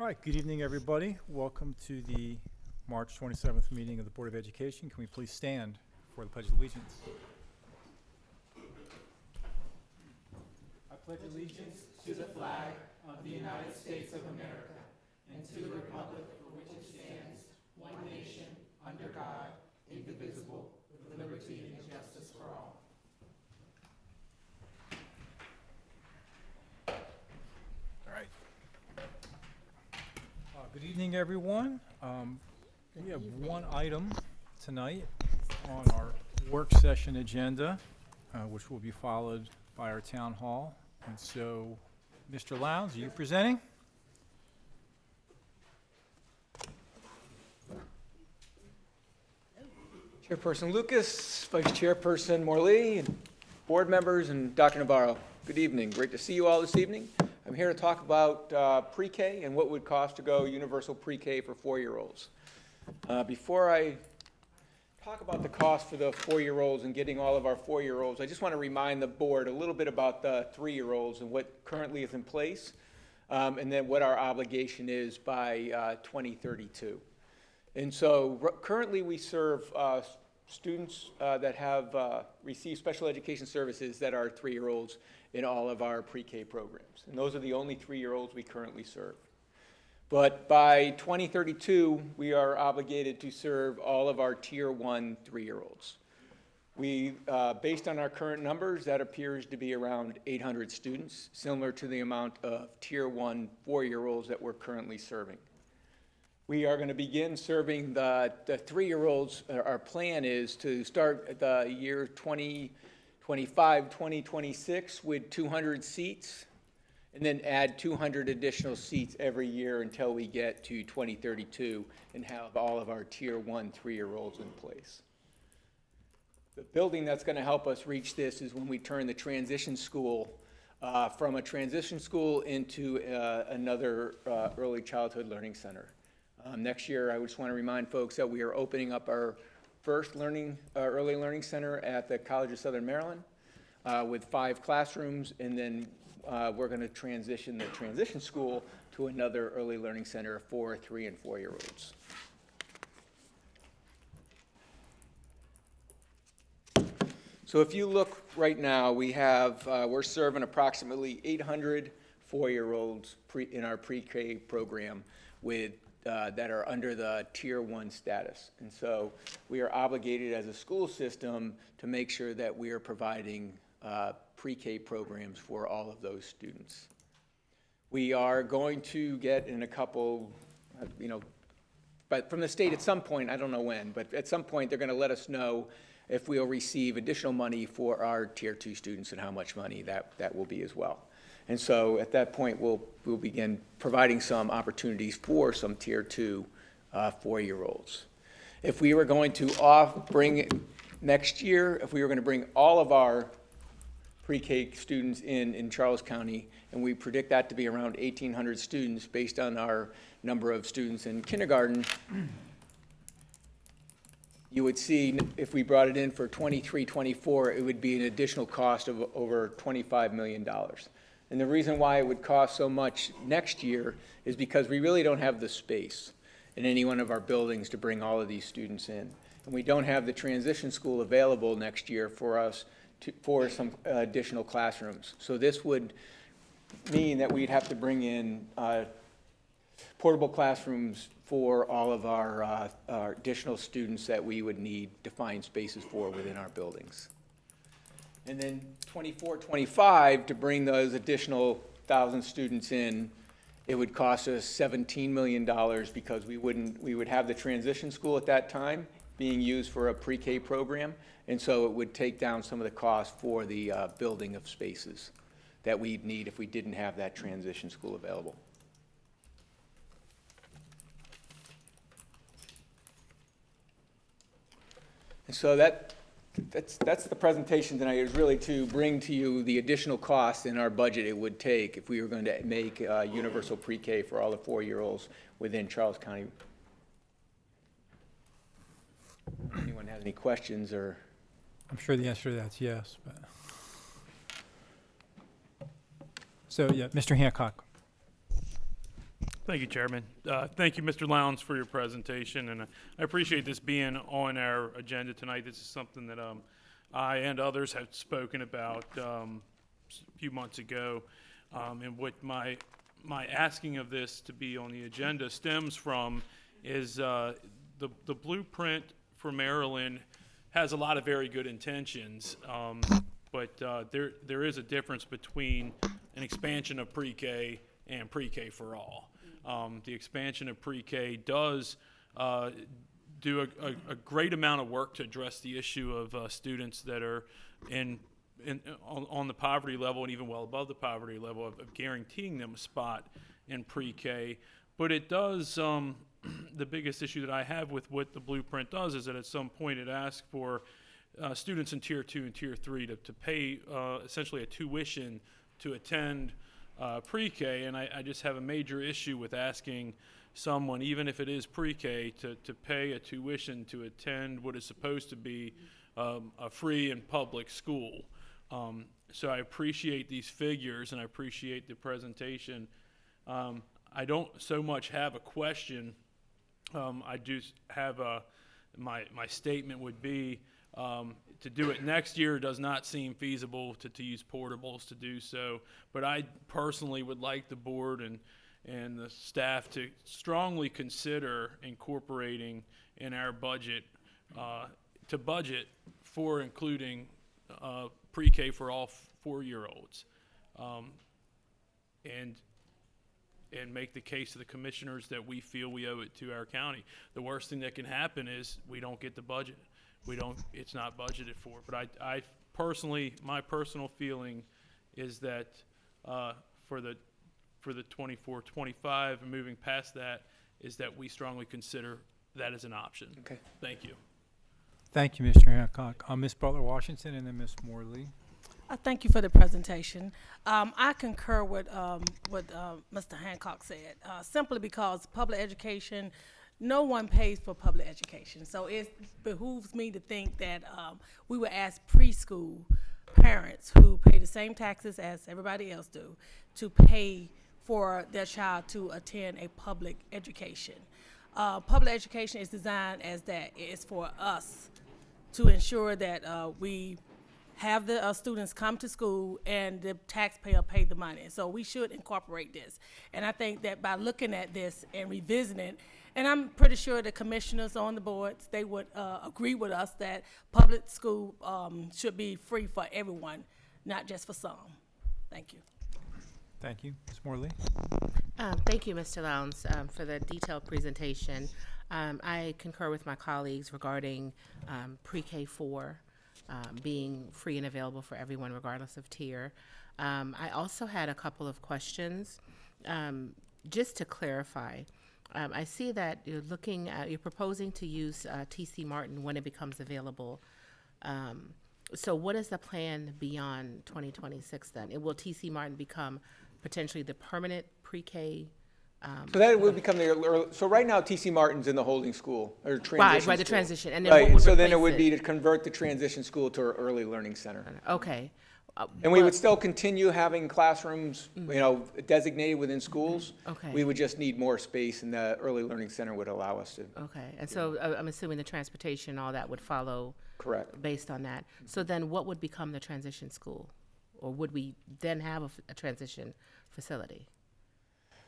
All right, good evening, everybody. Welcome to the March 27th meeting of the Board of Education. Can we please stand for the Pledge of Allegiance? I pledge allegiance to the flag of the United States of America and to the republic for which it stands, one nation, under God, indivisible, with liberty and justice for all. All right. Good evening, everyone. We have one item tonight on our work session agenda, which will be followed by our town hall. And so, Mr. Lowndes, are you presenting? Chairperson Lukas, Vice Chairperson Morley, and board members, and Dr. Navarro. Good evening. Great to see you all this evening. I'm here to talk about pre-K and what it would cost to go universal pre-K for 4-year-olds. Before I talk about the cost for the 4-year-olds and getting all of our 4-year-olds, I just want to remind the board a little bit about the 3-year-olds and what currently is in place, and then what our obligation is by 2032. And so currently we serve students that have received special education services that are 3-year-olds in all of our pre-K programs. And those are the only 3-year-olds we currently serve. But by 2032, we are obligated to serve all of our Tier 1 3-year-olds. We, based on our current numbers, that appears to be around 800 students, similar to the amount of Tier 1 4-year-olds that we're currently serving. We are going to begin serving the 3-year-olds. Our plan is to start the year 2025, 2026 with 200 seats, and then add 200 additional seats every year until we get to 2032 and have all of our Tier 1 3-year-olds in place. The building that's going to help us reach this is when we turn the transition school from a transition school into another early childhood learning center. Next year, I just want to remind folks that we are opening up our first early learning center at the College of Southern Maryland with 5 classrooms, and then we're going to transition the transition school to another early learning center for 3- and 4-year-olds. So if you look right now, we're serving approximately 800 4-year-olds in our pre-K program with that are under the Tier 1 status. And so we are obligated as a school system to make sure that we are providing pre-K programs for all of those students. We are going to get in a couple, but from the state at some point, I don't know when, but at some point they're going to let us know if we'll receive additional money for our Tier 2 students and how much money that will be as well. And so at that point, we'll begin providing some opportunities for some Tier 2 4-year-olds. If we were going to bring next year, if we were going to bring all of our pre-K students in Charles County, and we predict that to be around 1,800 students based on our number of students in kindergarten, you would see if we brought it in for 23-24, it would be an additional cost of over $25 million. And the reason why it would cost so much next year is because we really don't have the space in any one of our buildings to bring all of these students in. And we don't have the transition school available next year for us for some additional classrooms. So this would mean that we'd have to bring in portable classrooms for all of our additional students that we would need to find spaces for within our buildings. And then 24-25, to bring those additional 1,000 students in, it would cost us $17 million because we would have the transition school at that time being used for a pre-K program, and so it would take down some of the cost for the building of spaces that we'd need if we didn't have that transition school available. And so that's the presentation tonight, is really to bring to you the additional costs in our budget it would take if we were going to make universal pre-K for all the 4-year-olds within Charles County. Anyone have any questions? Or I'm sure the answer to that's yes. But So, yeah, Mr. Hancock. Thank you, Chairman. Thank you, Mr. Lowndes, for your presentation, and I appreciate this being on our agenda tonight. This is something that I and others have spoken about a few months ago, and what my asking of this to be on the agenda stems from is the blueprint for Maryland has a lot of very good intentions, but there is a difference between an expansion of pre-K and pre-K for all. The expansion of pre-K does do a great amount of work to address the issue of students that are on the poverty level and even well above the poverty level of guaranteeing them a spot in pre-K. But it does, the biggest issue that I have with what the blueprint does is that at some point it asks for students in Tier 2 and Tier 3 to pay essentially a tuition to attend pre-K, and I just have a major issue with asking someone, even if it is pre-K, to pay a tuition to attend what is supposed to be a free and public school. So I appreciate these figures and I appreciate the presentation. I don't so much have a question. I do have my statement would be to do it next year does not seem feasible to use portables to do so, but I personally would like the board and the staff to strongly consider incorporating in our budget to budget for including pre-K for all 4-year-olds, and make the case to the commissioners that we feel we owe it to our county. The worst thing that can happen is we don't get the budget. It's not budgeted for. But I personally, my personal feeling is that for the 24-25 and moving past that is that we strongly consider that as an option. Okay. Thank you. Thank you, Mr. Hancock. Ms. Butler-Washington and then Ms. Morley. Thank you for the presentation. I concur with what Mr. Hancock said, simply because public education, no one pays for public education. So it behooves me to think that we would ask preschool parents who pay the same taxes as everybody else do to pay for their child to attend a public education. Public education is designed as that. It's for us to ensure that we have the students come to school and the taxpayer pay the money. So we should incorporate this. And I think that by looking at this and revisiting it, and I'm pretty sure the commissioners on the boards, they would agree with us that public school should be free for everyone, not just for some. Thank you. Thank you. Ms. Morley. Thank you, Mr. Lowndes, for the detailed presentation. I concur with my colleagues regarding pre-K 4 being free and available for everyone regardless of tier. I also had a couple of questions. Just to clarify, I see that you're proposing to use T.C. Martin when it becomes available. So what is the plan beyond 2026 then? Will T.C. Martin become potentially the permanent pre-K? So that would become so right now T.C. Martin's in the holding school, or transition Right, the school. transition. And then Right, what would so then it replace would be to convert the transition school to an early learning center. Okay. And we would still continue having classrooms, designated within schools. Okay. We would just need more space, and the early learning center would allow us to. Okay, and so I'm assuming the transportation, all that would follow. Correct. Based on that. So then what would become the transition school? Or would we then have a transition facility?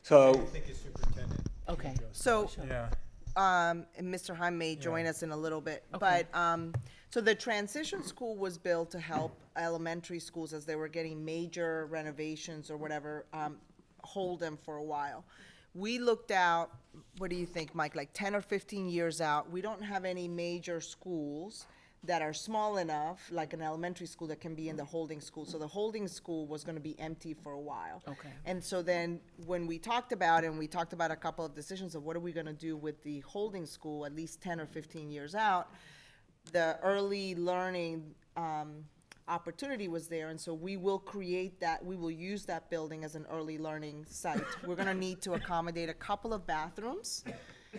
So, Thank you, Superintendent. Okay. So, Yeah. and Mr. Heim may join us in a little bit, but, so the transition school was built to help elementary schools as they were getting major renovations or whatever, hold them for a while. We looked out, what do you think, Mike, like 10 or 15 years out, we don't have any major schools that are small enough, like an elementary school that can be in the holding school. So the holding school was gonna be empty for a while. Okay. And so then, when we talked about a couple of decisions of what are we gonna do with the holding school, at least 10 or 15 years out, the early learning, opportunity was there, and so we will create that, we will use that building as an early learning site. We're gonna need to accommodate a couple of bathrooms,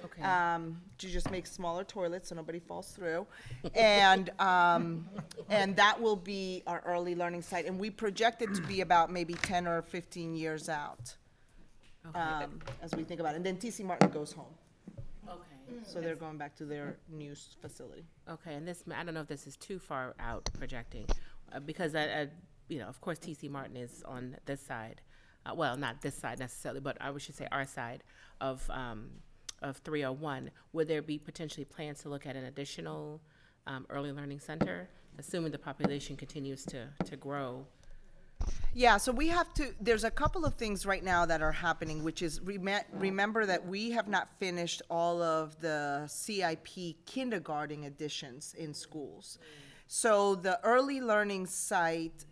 Okay. to just make smaller toilets so nobody falls through. And that will be our early learning site, and we project it to be about maybe 10 or 15 years out. as we think about it. And then TC Martin goes home, Okay. so they're going back to their new facility. Okay, and this, I don't know if this is too far out projecting, because you know, of course, TC Martin is on this side. Well, not this side necessarily, but I should say our side of 301. Would there be potentially plans to look at an additional early learning center, assuming the population continues to grow? Yeah, so we have to, there's a couple of things right now that are happening, which is, remember that we have not finished all of the CIP kindergarten additions in schools. So the early learning site,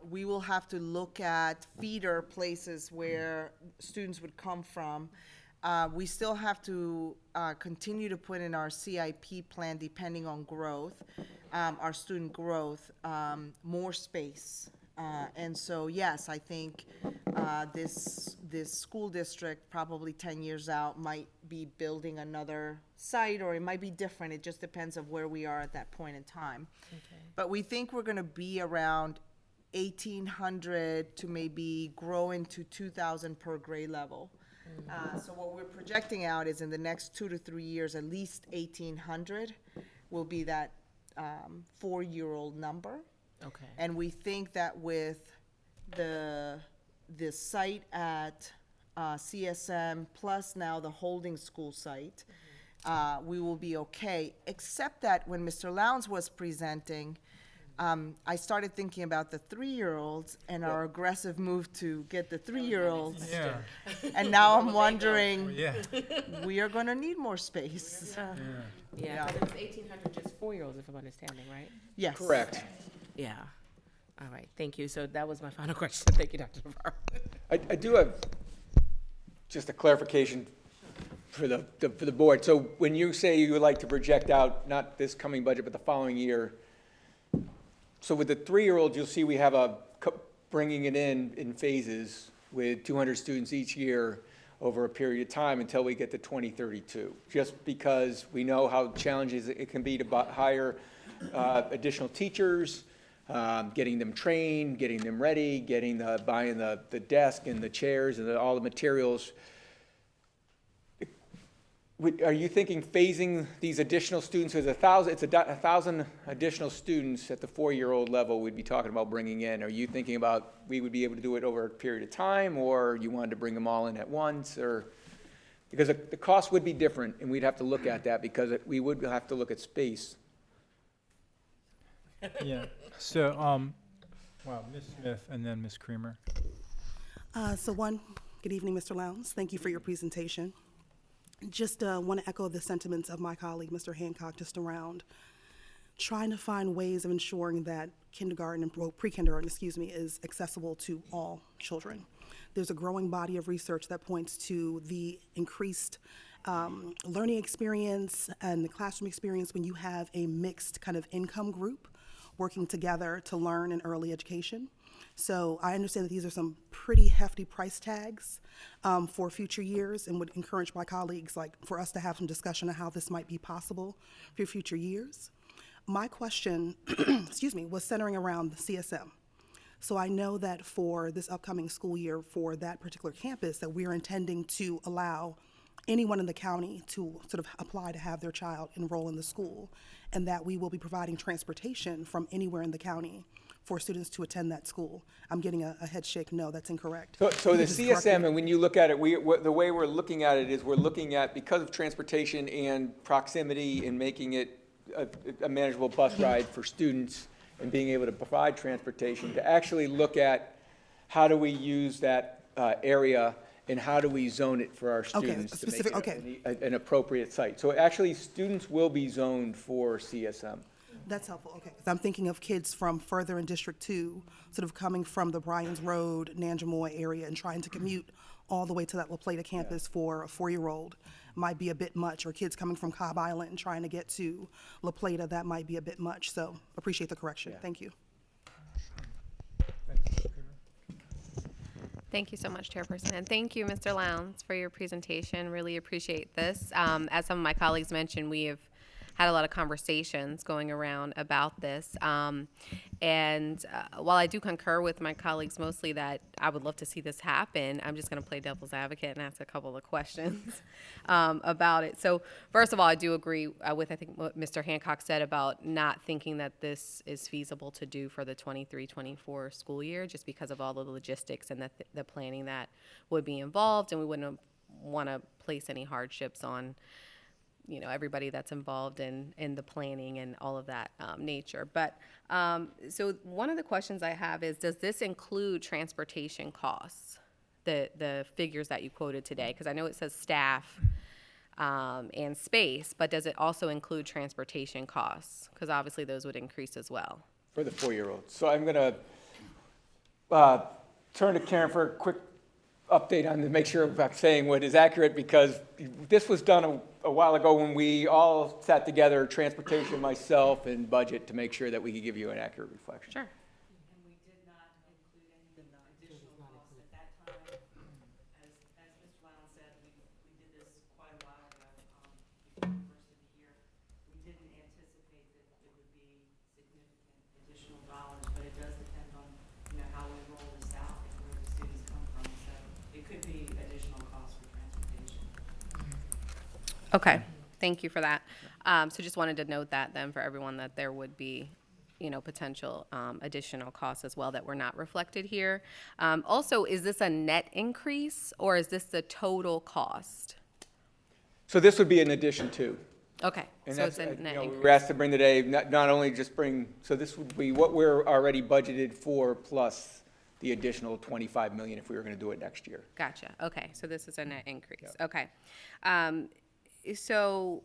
we will have to look at feeder places where students would come from. We still have to continue to put in our CIP plan, depending on growth, our student growth, more space. And so, yes, I think this school district, probably 10 years out, might be building another site, or it might be different. It just depends of where we are at that point in time. Okay. But we think we're going to be around 1,800 to maybe grow into 2,000 per grade level. So what we're projecting out is in the next 2 to 3 years, at least 1,800 will be that 4-year-old number. Okay. And we think that with the site at CSM plus now the holding school site, we will be okay, except that when Mr. Lowndes was presenting, I started thinking about the 3-year-olds and our aggressive move to get the 3-year-olds. Yeah, And now I'm wondering, yeah, we are gonna need more space. yeah. Yeah, but it's 1,800 just 4-year-olds, if I'm understanding, right? Yes. Correct. Yeah. All right, thank you. So that was my final question. Thank you, Dr. Navarro. I do have just a clarification for the board. So when you say you would like to project out, not this coming budget, but the following year, so with the 3-year-olds, you'll see we have bringing it in phases with 200 students each year over a period of time until we get to 2032, just because we know how challenging it can be to hire additional teachers, getting them trained, getting them ready, buying the desk and the chairs and all the materials. Are you thinking phasing these additional students? It's 1,000 additional students at the 4-year-old level we'd be talking about bringing in. Are you thinking about we would be able to do it over a period of time, or you wanted to bring them all in at once, or? Because the cost would be different, and we'd have to look at that because we would have to look at space. Yeah, so, wow, Ms. Smith and then Ms. Creamer. Good evening, Mr. Lowndes. Thank you for your presentation. Just want to echo the sentiments of my colleague, Mr. Hancock, just around trying to find ways of ensuring that kindergarten and pre-kindergarten, is accessible to all children. There's a growing body of research that points to the increased learning experience and the classroom experience when you have a mixed kind of income group working together to learn in early education. So I understand that these are some pretty hefty price tags for future years, and would encourage my colleagues, for us to have some discussion on how this might be possible for future years. My question, was centering around the CSM. So I know that for this upcoming school year for that particular campus, that we're intending to allow anyone in the county to sort of apply to have their child enroll in the school, and that we will be providing transportation from anywhere in the county for students to attend that school. I'm getting a head shake, no, that's incorrect. So the CSM, and when you look at it, the way we're looking at it is we're looking at, because of transportation and proximity and making it a manageable bus ride for students and being able to provide transportation, to actually look at how do we use that area and how do we zone it for our students to make it an appropriate site. So actually, students will be zoned for CSM. That's helpful, okay. 'Cause I'm thinking of kids from further in District 2, sort of coming from the Bryans Road, Nanjamoy area and trying to commute all the way to that La Plata campus for a 4-year-old might be a bit much, or kids coming from Cobb Island and trying to get to La Plata, that might be a bit much. So appreciate the correction, thank you. Thank you so much, Chairperson, and thank you, Mr. Lowndes, for your presentation. Really appreciate this. As some of my colleagues mentioned, we have had a lot of conversations going around about this. And while I do concur with my colleagues mostly that I would love to see this happen, I'm just going to play devil's advocate and ask a couple of questions about it. So first of all, I do agree with, I think, what Mr. Hancock said about not thinking that this is feasible to do for the 23-24 school year, just because of all the logistics and the planning that would be involved, and we wouldn't want to place any hardships on, you know, everybody that's involved in the planning and all of that nature. But so one of the questions I have is, does this include transportation costs, the figures that you quoted today? Because I know it says staff and space, but does it also include transportation costs? Because obviously those would increase as well. For the 4-year-olds. So I'm going to turn to Karen for a quick update on to make sure I'm saying what is accurate, because this was done a while ago when we all sat together, transportation, myself, and budget, to make sure that we could give you an accurate reflection. Sure. And we did not include any additional costs at that time. As Mr. Lowndes said, we did this quite a while ago, before the first of the year. We didn't anticipate that it would be significant additional dollars, but it does depend on, you know, how we roll this out and where the students come from. So it could be additional costs for transportation. Okay, thank you for that. So just wanted to note that then for everyone, that there would be, you know, potential additional costs as well that were not reflected here. Also, is this a net increase, or is this the total cost? So this would be in addition to. Okay, And so it's that's, a net we increase. were asked to bring today, not only just bring, so this would be what we're already budgeted for, plus the additional 25 million if we were going to do it next year. Gotcha, okay, so this is a net increase, okay. So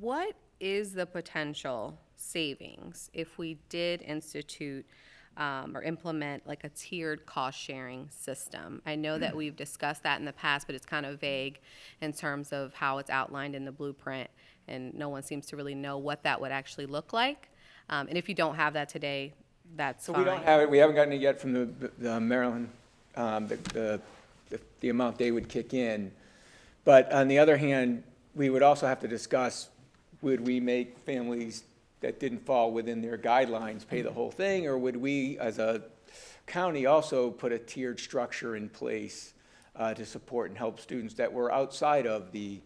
what is the potential savings if we did institute or implement like a tiered cost-sharing system? I know that we've discussed that in the past, but it's kind of vague in terms of how it's outlined in the blueprint, and no one seems to really know what that would actually look like. And if you don't have that today, that's So fine. we don't have it, we haven't gotten it yet from the Maryland, the amount they would kick in. But on the other hand, we would also have to discuss, would we make families that didn't fall within their guidelines pay the whole thing, or would we, as a county, also put a tiered structure in place to support and help students that were outside of the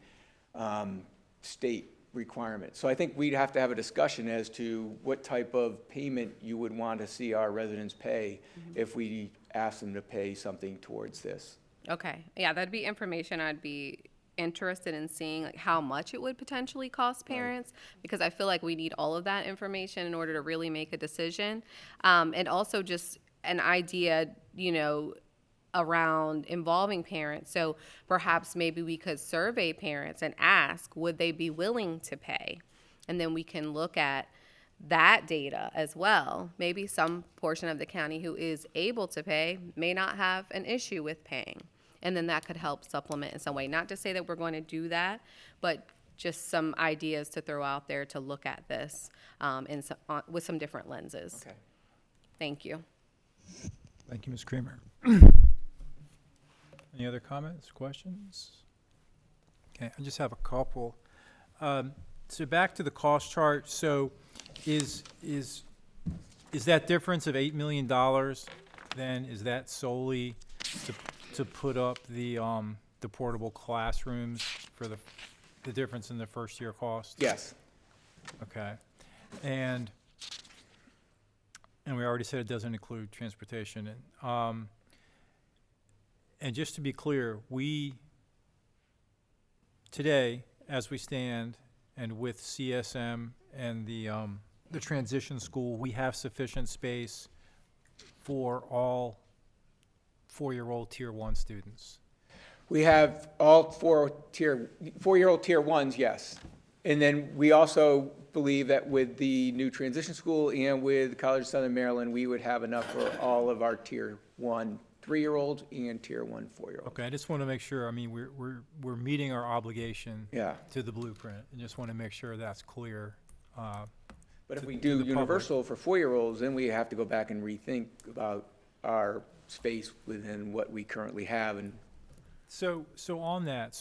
state requirement? So I think we'd have to have a discussion as to what type of payment you would want to see our residents pay if we asked them to pay something towards this. Okay, yeah, that'd be information I'd be interested in seeing, like how much it would potentially cost parents, because I feel like we need all of that information in order to really make a decision. And also just an idea, you know, around involving parents. So perhaps maybe we could survey parents and ask, would they be willing to pay? And then we can look at that data as well. Maybe some portion of the county who is able to pay may not have an issue with paying. And then that could help supplement in some way. Not to say that we're going to do that, but just some ideas to throw out there to look at this with some different lenses. Okay. Thank you. Thank you, Ms. Creamer. Any other comments, questions? Okay, I just have a couple. So back to the cost chart. So is that difference of $8 million then, is that solely to put up the portable classrooms for the difference in the first year cost? Yes. Okay. And we already said it doesn't include transportation. And just to be clear, today, as we stand, and with CSM and the transition school, we have sufficient space for all 4-year-old Tier 1 students. We have all 4-year-old Tier 1s, yes. And then we also believe that with the new transition school and with College of Southern Maryland, we would have enough for all of our Tier 1 3-year-olds and Tier 1 4-year-olds. Okay, I just want to make sure, I mean, we're meeting our obligation to the blueprint, and just want to make sure that's clear. But if we do universal for 4-year-olds, then we have to go back and rethink about our space within what we currently have. And So on that,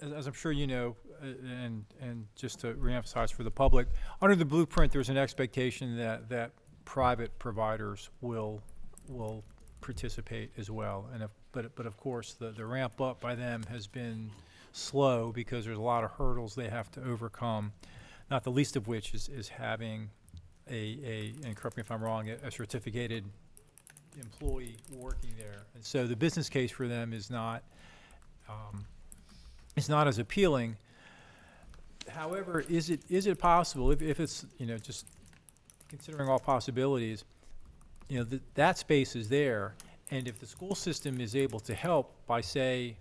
as I'm sure you know, and just to reemphasize for the public, under the blueprint, there's an expectation that private providers will participate as well. And but of course, the ramp up by them has been slow because there's a lot of hurdles they have to overcome, not the least of which is having and correct me if I'm wrong, a certificated employee working there. And so the business case for them is not as appealing. However, is it possible, if it's, just considering all possibilities, that space is there, and if the school system is able to help by, say,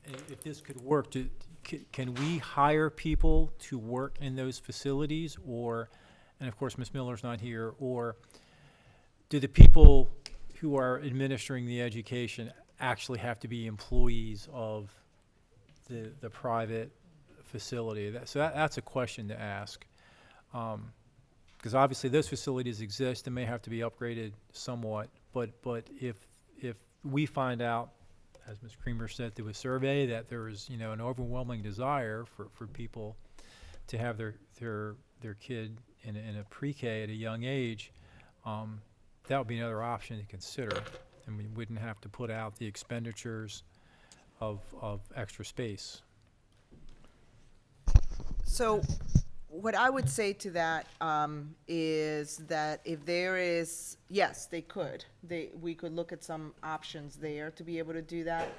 if this could work, can we hire people to work in those facilities, and of course Ms. Miller's not here, or do the people who are administering the education actually have to be employees of the private facility? So that's a question to ask. Because obviously those facilities exist and may have to be upgraded somewhat, but if we find out, as Ms. Creamer said through a survey, that there is an overwhelming desire for people to have their kid in a pre-K at a young age, that would be another option to consider, and we wouldn't have to put out the expenditures of extra space. So what I would say to that is that if there is, yes, they could. We could look at some options there to be able to do that.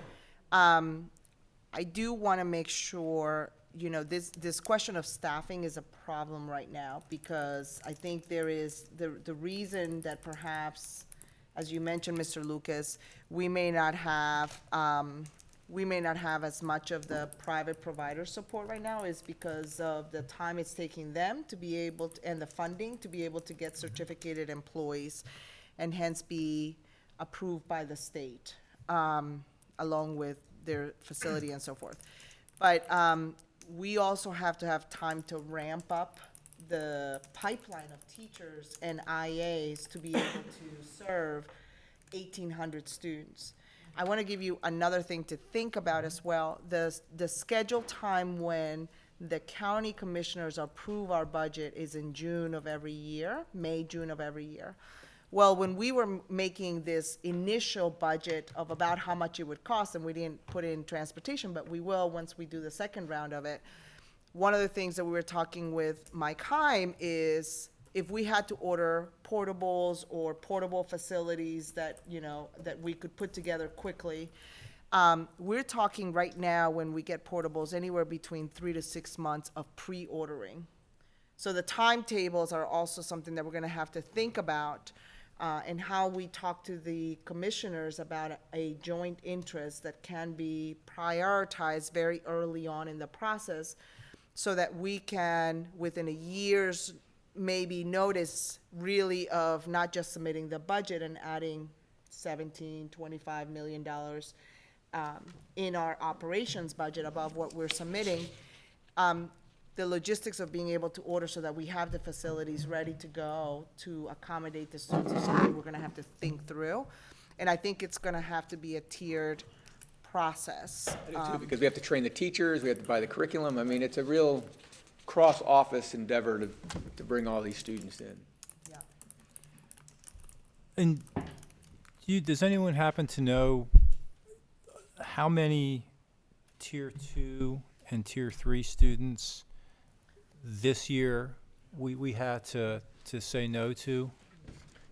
I do want to make sure, this question of staffing is a problem right now, because I think there is the reason that perhaps, as you mentioned, Mr. Lukas, we may not have as much of the private provider support right now is because of the time it's taking them to be able to, and the funding to be able to get certificated employees and hence be approved by the state, along with their facility and so forth. But we also have to have time to ramp up the pipeline of teachers and IAs to be able to serve 1,800 students. I want to give you another thing to think about as well. The scheduled time when the county commissioners approve our budget is in June of every year, May, June of every year. Well, when we were making this initial budget of about how much it would cost, and we didn't put in transportation, but we will once we do the second round of it, one of the things that we were talking with Mike Heim is if we had to order portables or portable facilities that, that we could put together quickly, we're talking right now when we get portables anywhere between 3 to 6 months of pre-ordering. So the timetables are also something that we're gonna have to think about, and how we talk to the commissioners about a joint interest that can be prioritized very early on in the process so that we can, within a year's maybe notice really of not just submitting the budget and adding $25 million in our operations budget above what we're submitting, the logistics of being able to order so that we have the facilities ready to go to accommodate the students is something we're gonna have to think through. And I think it's gonna have to be a tiered process. I do too, because we have to train the teachers, we have to buy the curriculum. I mean, it's a real cross-office endeavor to bring all these students in. Yeah. And does anyone happen to know how many Tier 2 and Tier 3 students this year we had to say no to?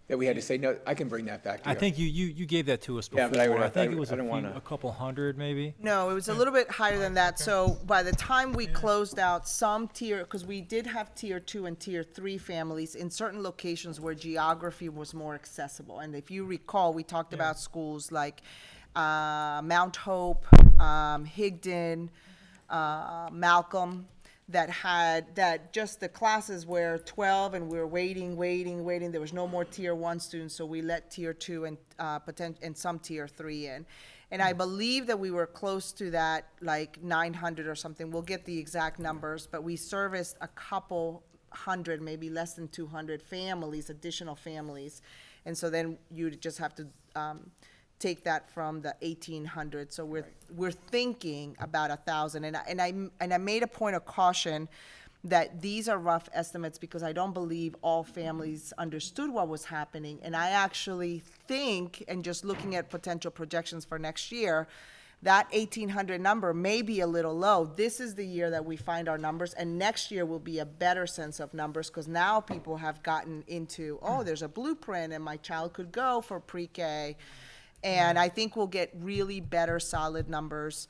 That we had to say, no, I can bring that back to you. I think you gave that to us Yeah, before. but I think it was I don't wanna- a couple hundred maybe. No, it was a little bit higher than that. So by the time we closed out some tier, because we did have Tier 2 and Tier 3 families in certain locations where geography was more accessible. And if you recall, we talked about schools like Mount Hope, Higdon, Malcolm, that just the classes were 12 and we were waiting. There was no more Tier 1 students, so we let Tier 2 and some Tier 3 in. And I believe that we were close to that, like 900 or something. We'll get the exact numbers, but we serviced a couple hundred, maybe less than 200 families, additional families. And so then you just have to take that from the 1,800. So we're thinking about 1,000. And I made a point of caution that these are rough estimates because I don't believe all families understood what was happening. And I actually think, and just looking at potential projections for next year, that 1,800 number may be a little low. This is the year that we find our numbers, and next year will be a better sense of numbers because now people have gotten into, oh, there's a blueprint and my child could go for pre-K. And I think we'll get really better, solid numbers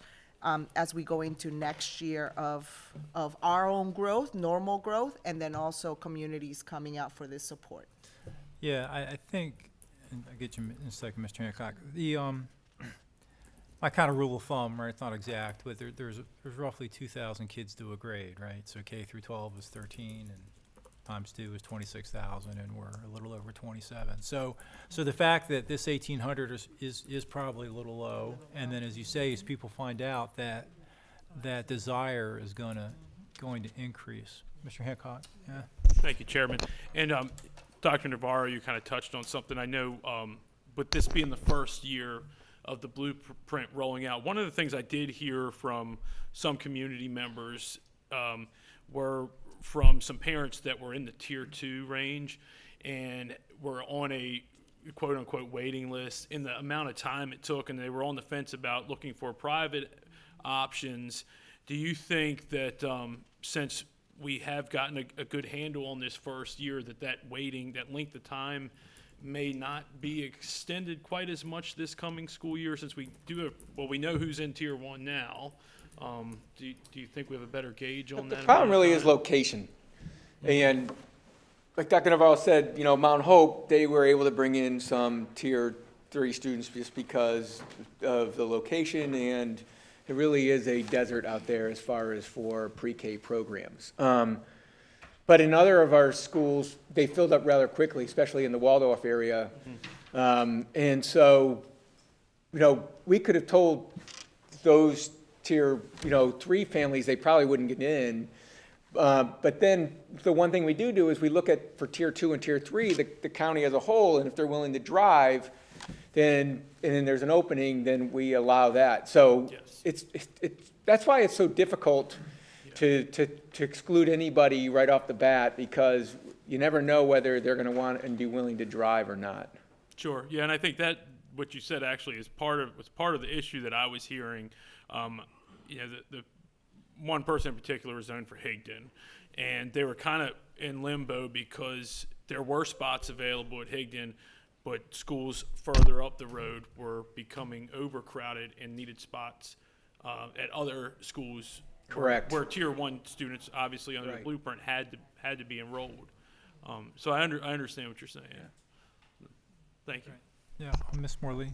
as we go into next year of our own growth, normal growth, and then also communities coming out for this support. Yeah, I think, and I'll get you in a second, Mr. Hancock. My kind of rule of thumb, right, it's not exact, but there's roughly 2,000 kids to a grade, right? So K through 12 is 13, and times 2 is 26,000, and we're a little over 27. So the fact that this 1,800 is probably a little low, and then as you say, as people find out that desire is going to increase. Mr. Hancock, yeah. Thank you, Chairman. And Dr. Navarro, you kind of touched on something. I know with this being the first year of the blueprint rolling out, one of the things I did hear from some community members were from some parents that were in the tier 2 range and were on a quote unquote waiting list in the amount of time it took, and they were on the fence about looking for private options. Do you think that since we have gotten a good handle on this first year, that waiting, that length of time may not be extended quite as much this coming school year, since we we know who's in tier 1 now? Do you think we have a better gauge on that? The problem really is location. And like Dr. Navarro said, Mount Hope, they were able to bring in some tier 3 students just because of the location, and it really is a desert out there as far as for pre-K programs. But in other of our schools, they filled up rather quickly, especially in the Waldorf area. And so, we could have told those tier, 3 families they probably wouldn't get in. But then the one thing we do is we look at for tier 2 and tier 3, the county as a whole, and if they're willing to drive, then there's an opening, then we allow that. So Yes. that's why it's so difficult to exclude anybody right off the bat, because you never know whether they're going to want and be willing to drive or not. Sure. Yeah, and I think that what you said actually was part of the issue that I was hearing. The one person in particular was zoned for Higdon, and they were kind of in limbo because there were spots available at Higdon, but schools further up the road were becoming overcrowded and needed spots at other schools. Correct. Where tier 1 students, obviously under the Right. blueprint, had to be enrolled. So I understand what you're saying. Thank you. Yeah, Ms. Morley.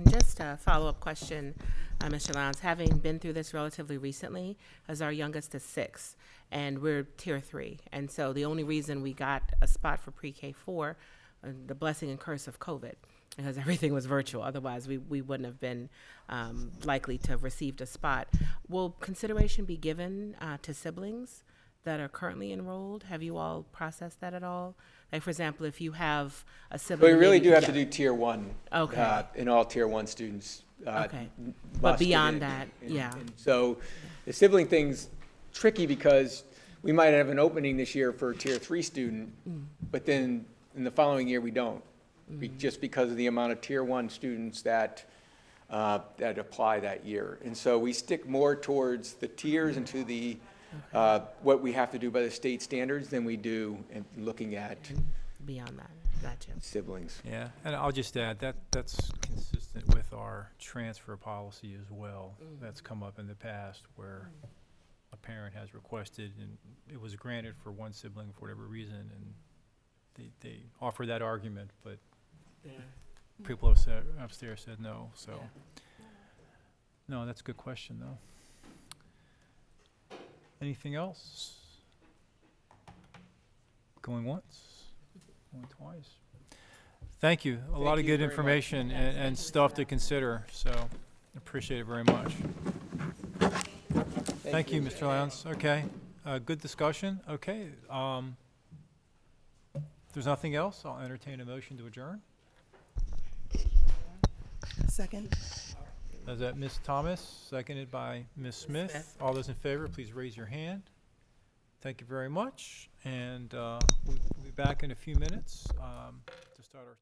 Just a follow-up question, Mr. Lowndes. Having been through this relatively recently, as our youngest is 6, and we're tier 3. And so the only reason we got a spot for pre-K 4, the blessing and curse of COVID, because everything was virtual. Otherwise, we wouldn't have been likely to have received a spot. Will consideration be given to siblings that are currently enrolled? Have you all processed that at all? Like, for example, if you have a sibling. But we really maybe- do have to do tier 1. Okay. In all tier 1 students. Okay. must But get beyond in. that, yeah. And so the sibling thing's tricky because we might have an opening this year for a tier 3 student, but then in the following year we don't. Just because of the amount of tier 1 students that apply that year. And so we stick more towards the tiers and to the what we have to do by the state standards than we do in looking at Beyond that, gotcha. siblings. Yeah, and I'll just add that's consistent with our transfer policy as well. That's come up in the past where a parent has requested and it was granted for one sibling for whatever reason, and they offer that argument, but people upstairs said no. So, no, that's a good question though. Anything else? Going once, going twice. Thank you. A lot of you good very much. information and stuff to consider, so appreciate it very much. Thank you, Mr. Lowndes. Okay, good discussion. Okay, if there's nothing else, I'll entertain a motion to adjourn. Second. Is that Ms. Thomas, seconded by Ms. Smith? Smith. All those in favor, please raise your hand. Thank you very much, and we'll be back in a few minutes to start our